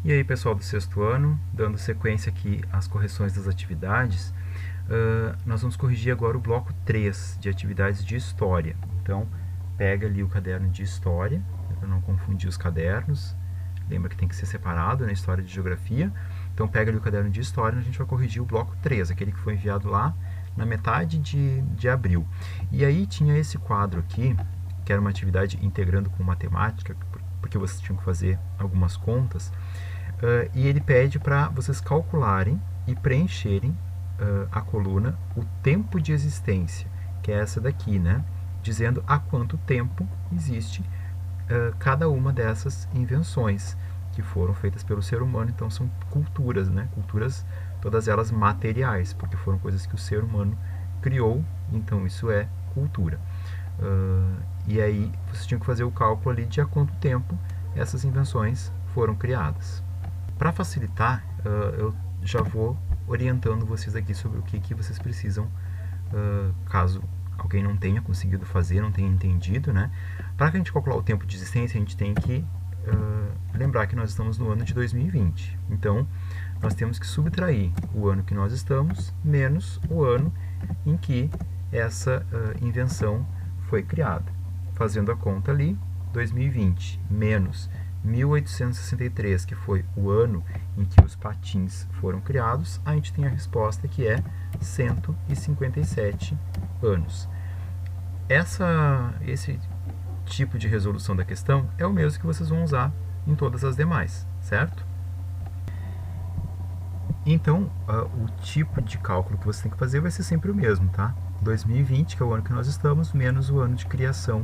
E aí, pessoal do sexto ano, dando sequência aqui às correções das atividades, nós vamos corrigir agora o bloco 3 de atividades de História. Então, pega ali o caderno de História, para não confundir os cadernos. Lembra que tem que ser separado, né? História de Geografia. Então, pega ali o caderno de História e a gente vai corrigir o bloco 3, aquele que foi enviado lá na metade de abril. E aí tinha esse quadro aqui, que era uma atividade integrando com matemática, porque vocês tinham que fazer algumas contas. E ele pede para vocês calcularem e preencherem a coluna o tempo de existência, que é essa daqui, né? Dizendo há quanto tempo existe cada uma dessas invenções que foram feitas pelo ser humano. Então são culturas, né? Culturas, todas elas materiais, porque foram coisas que o ser humano criou, então isso é cultura. E aí vocês tinham que fazer o cálculo ali de há quanto tempo essas invenções foram criadas. Para facilitar, eu já vou orientando vocês aqui sobre o que vocês precisam, caso alguém não tenha conseguido fazer, não tenha entendido, né? Para a gente calcular o tempo de existência, a gente tem que lembrar que nós estamos no ano de 2020. Então, nós temos que subtrair o ano que nós estamos menos o ano em que essa invenção foi criada. Fazendo a conta ali, 2020 menos 1863, que foi o ano em que os patins foram criados, a gente tem a resposta que é 157 anos. Esse tipo de resolução da questão é o mesmo que vocês vão usar em todas as demais, certo? Então, o tipo de cálculo que você tem que fazer vai ser sempre o mesmo, tá? 2020, que é o ano que nós estamos, menos o ano de criação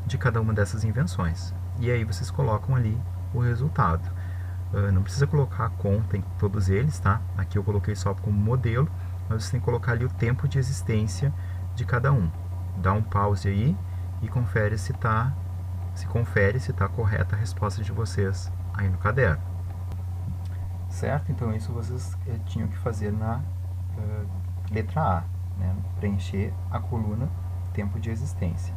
de cada uma dessas invenções. E aí vocês colocam ali o resultado. Não precisa colocar a conta em todos eles, tá? Aqui eu coloquei só como modelo, mas você tem que colocar ali o tempo de existência de cada um. Dá um pause aí e confere se está correta a resposta de vocês aí no caderno. Certo? Então isso vocês tinham que fazer na letra A, né? Preencher a coluna tempo de existência.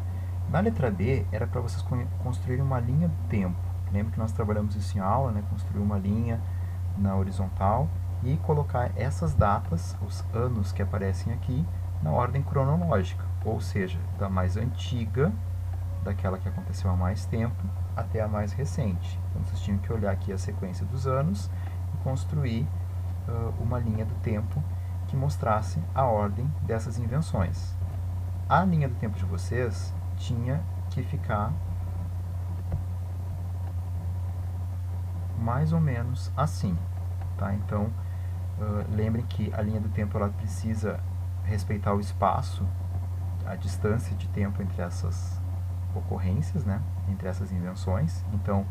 Na letra B, era para vocês construírem uma linha do tempo. Lembra que nós trabalhamos isso em aula, né? Construir uma linha na horizontal e colocar essas datas, os anos que aparecem aqui, na ordem cronológica, ou seja, da mais antiga, daquela que aconteceu há mais tempo, até a mais recente. Então, vocês tinham que olhar aqui a sequência dos anos e construir uma linha do tempo que mostrasse a ordem dessas invenções. A linha do tempo de vocês tinha que ficar mais ou menos assim, tá? Então, lembrem que a linha do tempo ela precisa respeitar o espaço, a distância de tempo entre essas ocorrências, né? Entre essas invenções. Então,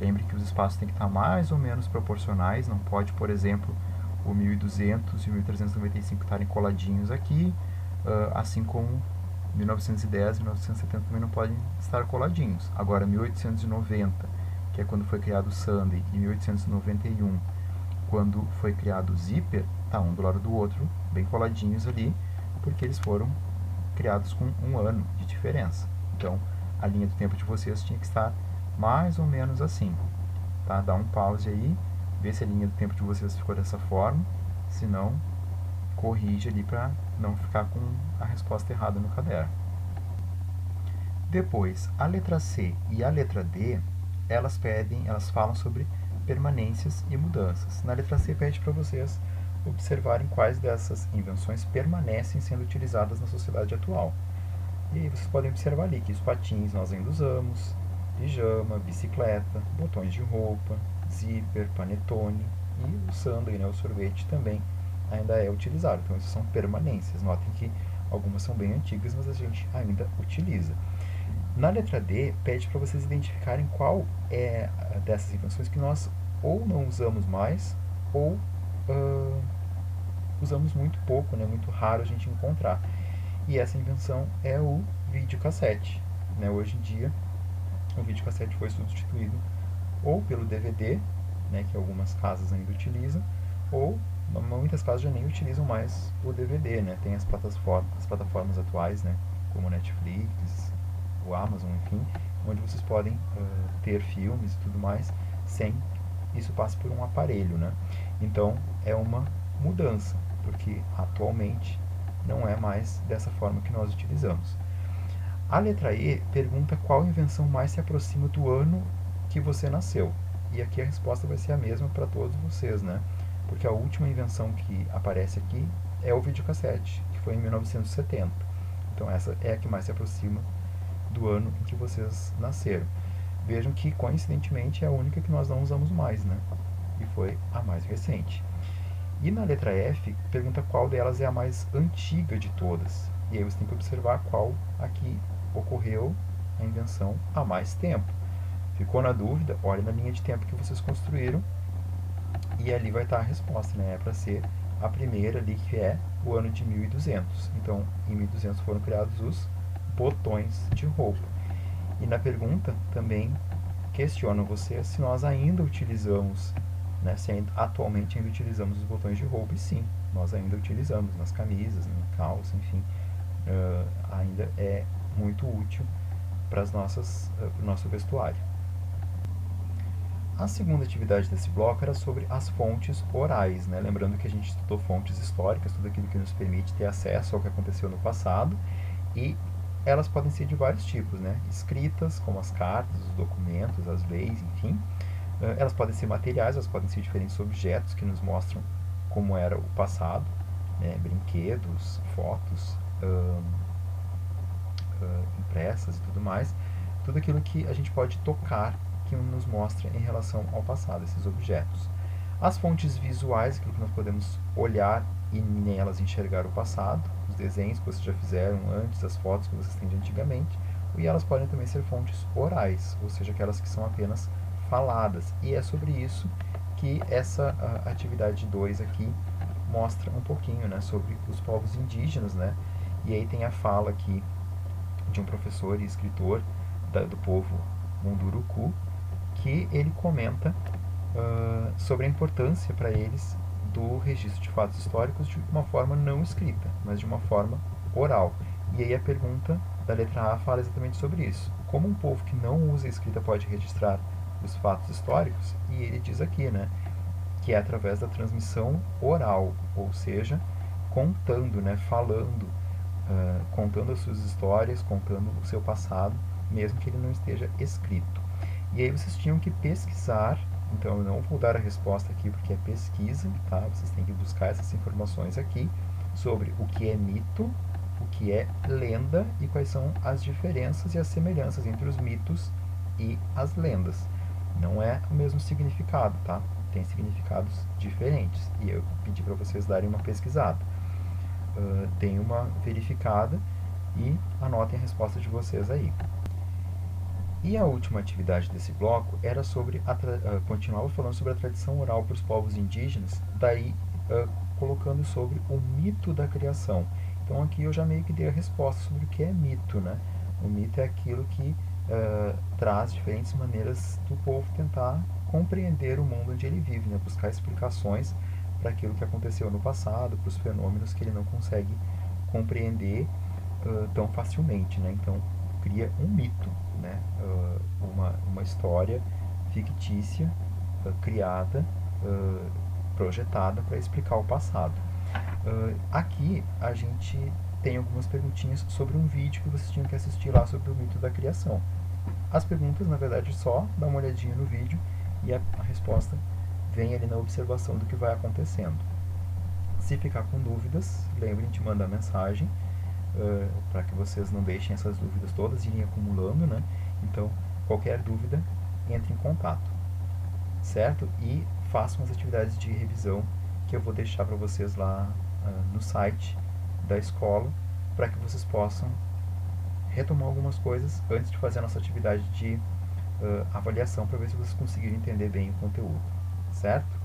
lembre que os espaços têm que estar mais ou menos proporcionais, não pode, por exemplo, o 1200 e o 1395 estarem coladinhos aqui, assim como 1910 e 1970 também não podem estar coladinhos. Agora, 1890, que é quando foi criado o Sunday, e 1891, quando foi criado o Zipper, tá um do lado do outro, bem coladinhos ali, porque eles foram criados com um ano de diferença. Então, a linha do tempo de vocês tinha que estar mais ou menos assim. Tá? Dá um pause aí, vê se a linha do tempo de vocês ficou dessa forma, se não, corrige ali para não ficar com a resposta errada no caderno. Depois, a letra C e a letra D, elas falam sobre permanências e mudanças. Na letra C pede para vocês observarem quais dessas invenções permanecem sendo utilizadas na sociedade atual. E aí vocês podem observar ali que os patins nós ainda usamos, pijama, bicicleta, botões de roupa, zíper, panetone e o sundae, né, o sorvete também ainda é utilizado. Então, essas são permanências. Notem que algumas são bem antigas, mas a gente ainda utiliza. Na letra D, pede para vocês identificarem qual é dessas invenções que nós ou não usamos mais, ou usamos muito pouco, né? Muito raro a gente encontrar. E essa invenção é o videocassete. Né? Hoje em dia, o videocassete foi substituído ou pelo DVD, né, que algumas casas ainda utilizam, ou muitas casas já nem utilizam mais o DVD, né? Tem as plataformas atuais, né, como Netflix, o Amazon, enfim, onde vocês podem ter filmes e tudo mais sem isso passe por um aparelho, né? Então, é uma mudança, porque atualmente não é mais dessa forma que nós utilizamos. A letra E pergunta qual invenção mais se aproxima do ano que você nasceu. E aqui a resposta vai ser a mesma para todos vocês, né? Porque a última invenção que aparece aqui é o videocassete, que foi em 1970. Então essa é a que mais se aproxima do ano em que vocês nasceram. Vejam que, coincidentemente, é a única que nós não usamos mais, né? E foi a mais recente. E na letra F, pergunta qual delas é a mais antiga de todas. E aí você tem que observar qual aqui ocorreu a invenção há mais tempo. Ficou na dúvida? Olhe na linha de tempo que vocês construíram e ali vai estar a resposta, né? É para ser a primeira ali, que é o ano de 1200. Então, em 1200 foram criados os botões de roupa. E na pergunta também questionam você se nós ainda utilizamos, né, se atualmente ainda utilizamos os botões de roupa. E sim, nós ainda utilizamos nas camisas, na calça, enfim, ainda é muito útil para o nosso vestuário. A segunda atividade desse bloco era sobre as fontes orais, né? Lembrando que a gente estudou fontes históricas, tudo aquilo que nos permite ter acesso ao que aconteceu no passado, e elas podem ser de vários tipos, né? Escritas, como as cartas, os documentos, as leis, enfim. Elas podem ser materiais, elas podem ser diferentes objetos que nos mostram como era o passado, né? Brinquedos, fotos, impressas e tudo mais. Tudo aquilo que a gente pode tocar, que nos mostra em relação ao passado, esses objetos. As fontes visuais, aquilo que nós podemos olhar e nelas enxergar o passado, os desenhos que vocês já fizeram antes, as fotos que vocês têm de antigamente, e elas podem também ser fontes orais, ou seja, aquelas que são apenas faladas. E é sobre isso que essa atividade 2 aqui mostra um pouquinho, né, sobre os povos indígenas, né? E aí tem a fala aqui de um professor e escritor do povo Munduruku, que ele comenta sobre a importância para eles do registro de fatos históricos de uma forma não escrita, mas de uma forma oral. E aí a pergunta da letra A fala exatamente sobre isso. Como um povo que não usa a escrita pode registrar os fatos históricos? E ele diz aqui, né, que é através da transmissão oral, ou seja, contando, né, falando, contando as suas histórias, contando o seu passado, mesmo que ele não esteja escrito. E aí vocês tinham que pesquisar, então eu não vou dar a resposta aqui porque é pesquisa, tá? Vocês têm que buscar essas informações aqui sobre o que é mito, o que é lenda e quais são as diferenças e as semelhanças entre os mitos e as lendas. Não é o mesmo significado, tá? Tem significados diferentes e eu pedi para vocês darem uma pesquisada. Deem uma verificada e anotem a resposta de vocês aí. E a última atividade desse bloco era sobre, continuava falando sobre a tradição oral para os povos indígenas, daí colocando sobre o mito da criação. Então aqui eu já meio que dei a resposta sobre o que é mito, né? O mito é aquilo que traz diferentes maneiras do povo tentar compreender o mundo onde ele vive, né? Buscar explicações para aquilo que aconteceu no passado, para os fenômenos que ele não consegue compreender tão facilmente, né? Então cria um mito, né? Uma história fictícia, criada, projetada para explicar o passado. Aqui a gente tem algumas perguntinhas sobre um vídeo que vocês tinham que assistir lá sobre o mito da criação. As perguntas, na verdade, só dá uma olhadinha no vídeo e a resposta vem ali na observação do que vai acontecendo. Se ficar com dúvidas, lembrem de mandar mensagem, para que vocês não deixem essas dúvidas todas irem acumulando, né? Então, qualquer dúvida, entre em contato, certo? E façam as atividades de revisão que eu vou deixar para vocês lá no site da escola, para que vocês possam retomar algumas coisas antes de fazer a nossa atividade de avaliação, para ver se vocês conseguiram entender bem o conteúdo, certo?